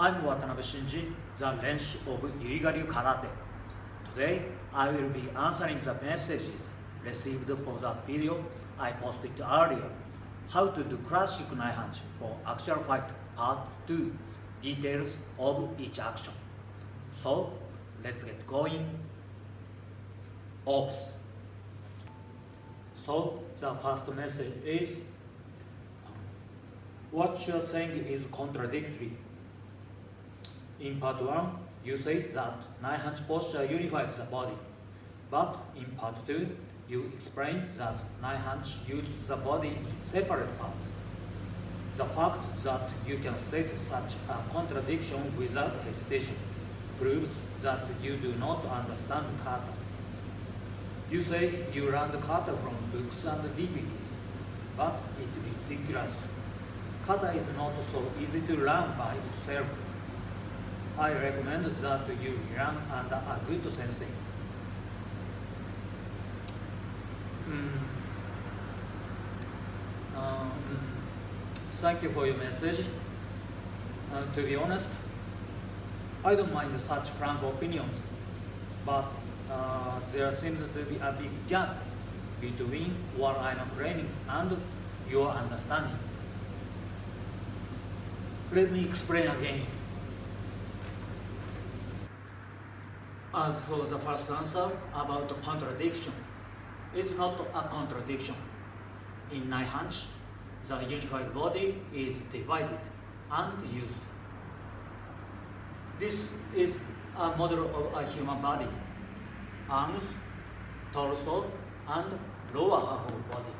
I'm Watanabe Shinji, the Renshi of Yuigaryu Karate. Today, I will be answering the messages received for the video I posted earlier. How to do classic Naihanchi for actual fight, part 2, details of each action. So, let's get going. Oath. So, the first message is, what you're saying is contradictory. In part 1, you say that Naihanchi posture unifies the body. But in part 2, you explain that Naihanchi uses the body in separate parts. The fact that you can state such a contradiction without hesitation proves that you do not understand Kata. You say you learned Kata from books and DVDs, but it's ridiculous. Kata is not so easy to learn by itself. I recommend that you learn under a good sensei. Thank you for your message. To be honest, I don't mind such frank opinions, but there seems to be a big gap between what I'm claiming and your understanding. Let me explain again. As for the first answer about the contradiction, it's not a contradiction. In Naihanchi, the unified body is divided and used. This is a model of a human body: arms, torso, and lower half of body.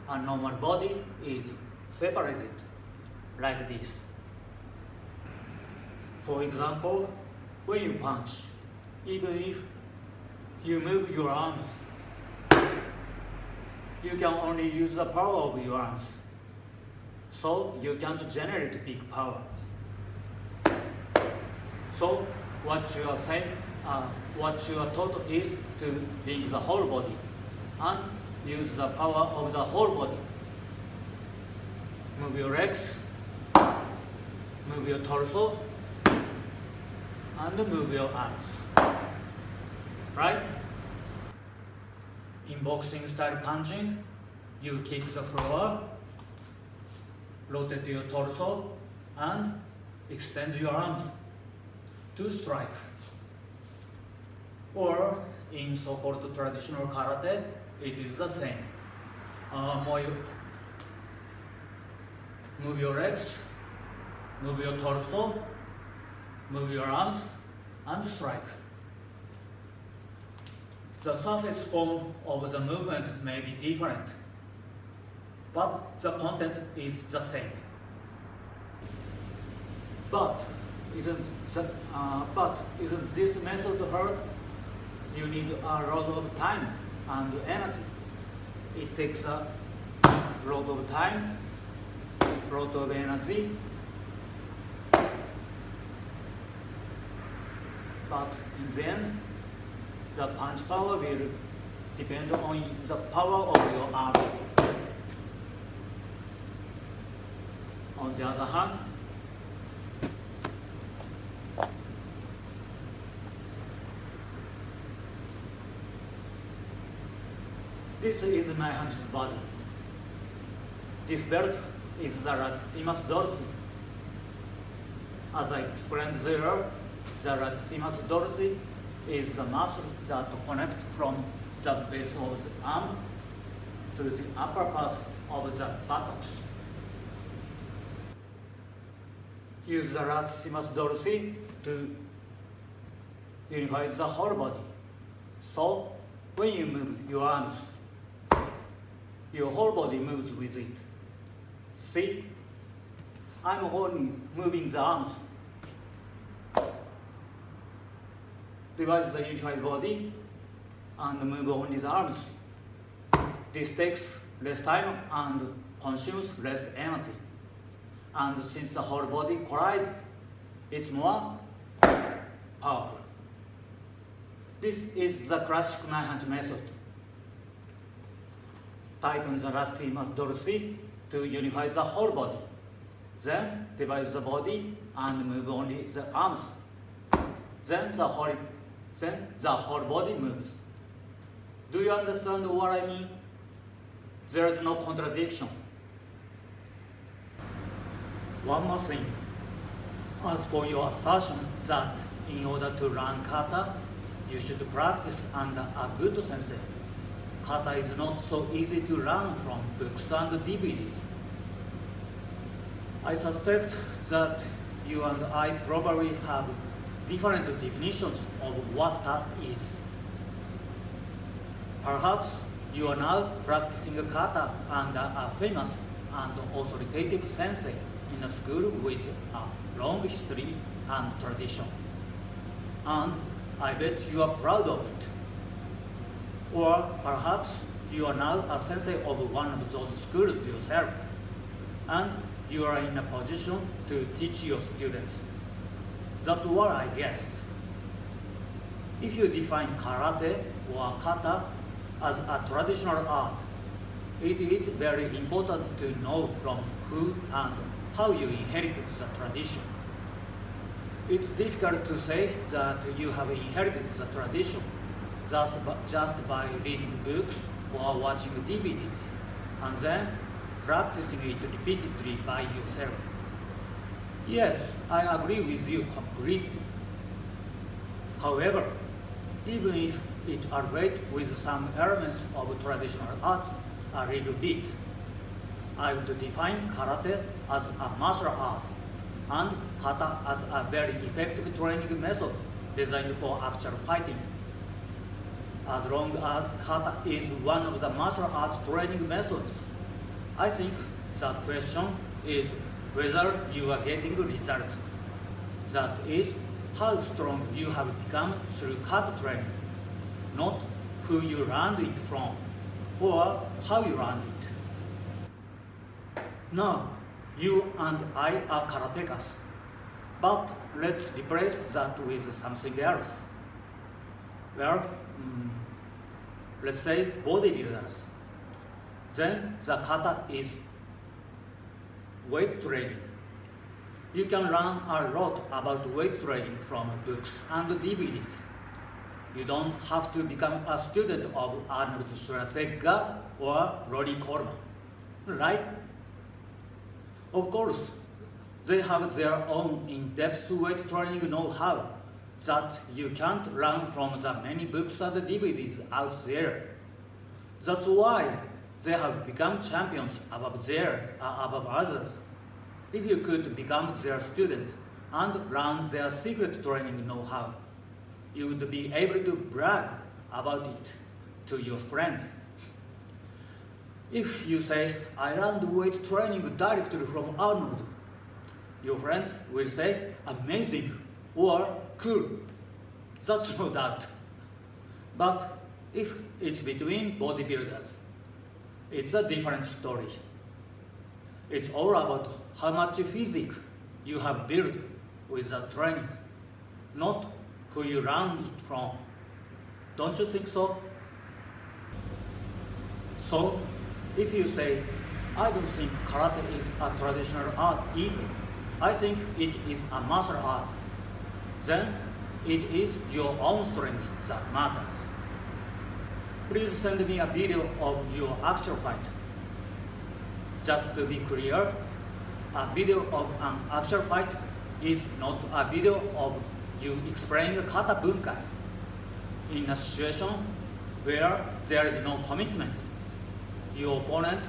A normal body is separated like this. For example, when you punch, even if you move your arms, you can only use the power of your arms, so you can't generate big power. So what you are saying, what you are taught is to link the whole body and use the power of the whole body. Move your legs, move your torso, and move your arms. Right? In boxing style punching, you kick the floor, rotate your torso, and extend your arms to strike. Or in so-called traditional karate, it is the same. Move your legs, move your torso, move your arms, and strike. The surface form of the movement may be different, but the content is the same. But isn't this method hard? You need a lot of time and energy. It takes a lot of time, lot of energy. But in the end, the punch power will depend on the power of your arms. On the other hand, this is Naihanchi's body. This belt is the latissimus dorsi. As I explained there, the latissimus dorsi is the muscle that connects from the base of the arm to the upper part of the buttocks. Use the latissimus dorsi to unify the whole body. So, when you move your arms, your whole body moves with it. See? I'm only moving the arms. Divide the unified body and move only the arms. This takes less time and consumes less energy. And since the whole body collides, it's more powerful. This is the classic Naihanchi method. Tighten the latissimus dorsi to unify the whole body. Then divide the body and move only the arms. Then the whole body moves. Do you understand what I mean? There is no contradiction. One more thing. As for your assertion that in order to learn kata, you should practice under a good sensei. Kata is not so easy to learn from books and DVDs. I suspect that you and I probably have different definitions of what kata is. Perhaps you are now practicing kata under a famous and authoritative sensei in a school with a long history and tradition. And I bet you are proud of it. Or perhaps you are now a sensei of one of those schools yourself, and you are in a position to teach your students. That's what I guessed. If you define karate or kata as a traditional art, it is very important to know from who and how you inherited the tradition. It's difficult to say that you have inherited the tradition just by reading books or watching DVDs, and then practicing it repeatedly by yourself. Yes, I agree with you completely. However, even if it agrees with some elements of traditional arts a little bit, I would define karate as a martial art and kata as a very effective training method designed for actual fighting. As long as kata is one of the martial arts training methods, I think the question is whether you are getting a result. That is, how strong you have become through kata training, not who you learned it from or how you learned it. Now, you and I are karatekas, but let's replace that with something else. Well, let's say bodybuilders. Then the kata is weight training. You can learn a lot about weight training from books and DVDs. You don't have to become a student of Arnold Schwarzenegger or Ronnie Coleman, right? Of course, they have their own in-depth weight training know-how that you can't learn from the many books and DVDs out there. That's why they have become champions above others. If you could become their student and learn their secret training know-how, you would be able to brag about it to your friends. If you say, I learned weight training directly from Arnold, your friends will say, amazing or cool. That's no doubt. But if it's between bodybuilders, it's a different story. It's all about how much physique you have built with that training, not who you learned it from. Don't you think so? So, if you say, I don't think karate is a traditional art either, I think it is a martial art, then it is your own strength that matters. Please send me a video of your actual fight. Just to be clear, a video of an actual fight is not a video of you explaining kata bunkai. In a situation where there is no commitment, your opponent,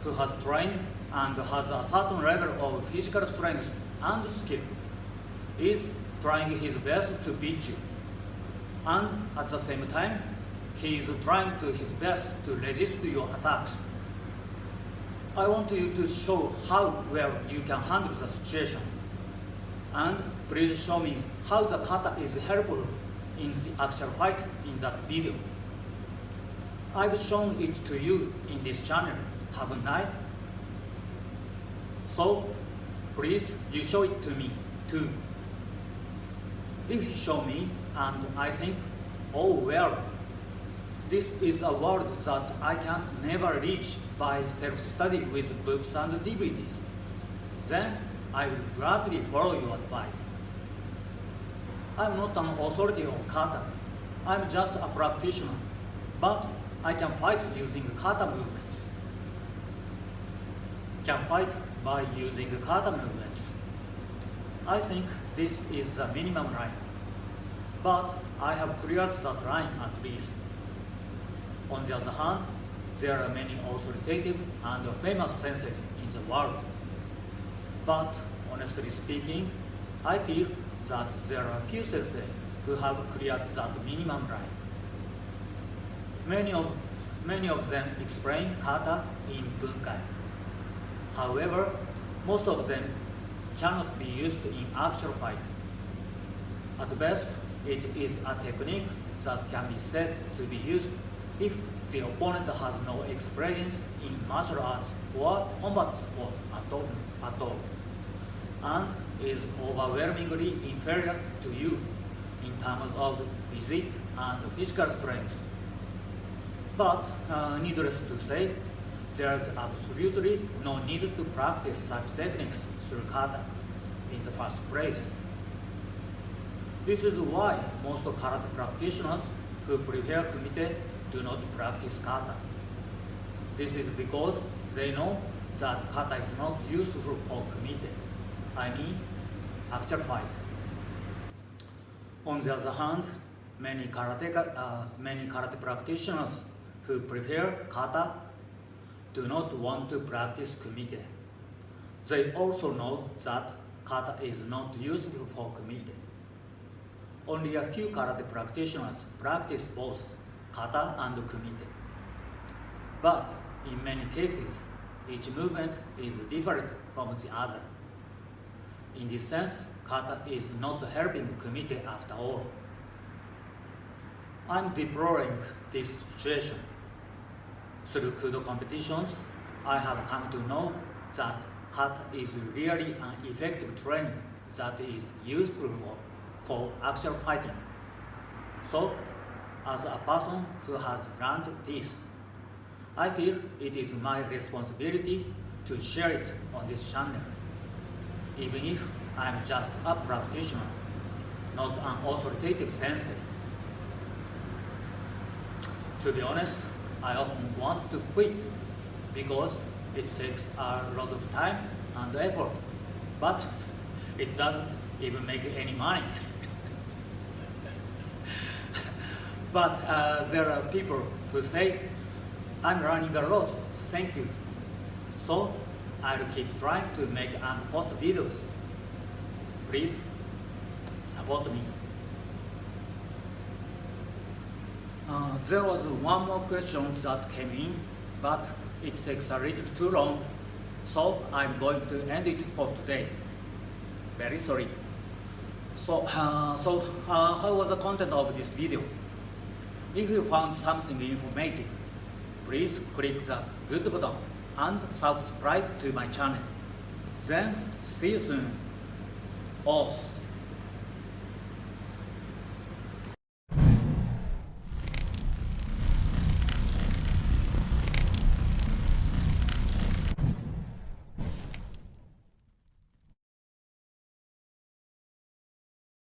who has trained and has a certain level of physical strength and skill, is trying his best to beat you. And at the same time, he is trying his best to resist your attacks. I want you to show how well you can handle the situation. And please show me how the kata is helpful in the actual fight in that video. I've shown it to you in this channel, haven't I? So, please, you show it to me too. If you show me and I think, oh well, this is a world that I can never reach by self-study with books and DVDs, then I will gladly follow your advice. I'm not an authority on kata. I'm just a practitioner, but I can fight using kata movements. Can fight by using kata movements. I think this is the minimum line, but I have cleared that line at least. On the other hand, there are many authoritative and famous senseis in the world. But honestly speaking, I feel that there are few sensei who have cleared that minimum line. Many of them explain kata in bunkai. However, most of them cannot be used in actual fight. At best, it is a technique that can be said to be used if the opponent has no experience in martial arts or combat sport at all, and is overwhelmingly inferior to you in terms of physique and physical strength. But needless to say, there is absolutely no need to practice such techniques through kata in the first place. This is why most karate practitioners who prefer kumite do not practice kata. This is because they know that kata is not useful for kumite, I mean actual fight. On the other hand, many karate practitioners who prefer kata do not want to practice kumite. They also know that kata is not useful for kumite. Only a few karate practitioners practice both kata and kumite. But in many cases, each movement is different from the other. In this sense, kata is not helping kumite after all. I'm deploring this situation. Through kudo competitions, I have come to know that kata is really an effective training that is useful for actual fighting. So, as a person who has learned this, I feel it is my responsibility to share it on this channel, even if I'm just a practitioner, not an authoritative sensei. To be honest, I often want to quit because it takes a lot of time and effort, but it doesn't even make any money. But there are people who say, I'm learning a lot, thank you. So I'll keep trying to make and post videos. Please support me. There was one more question that came in, but it takes a little too long, so I'm going to end it for today. Very sorry. So how was the content of this video? If you found something informative, please click the good button and subscribe to my channel. Then see you soon. Os.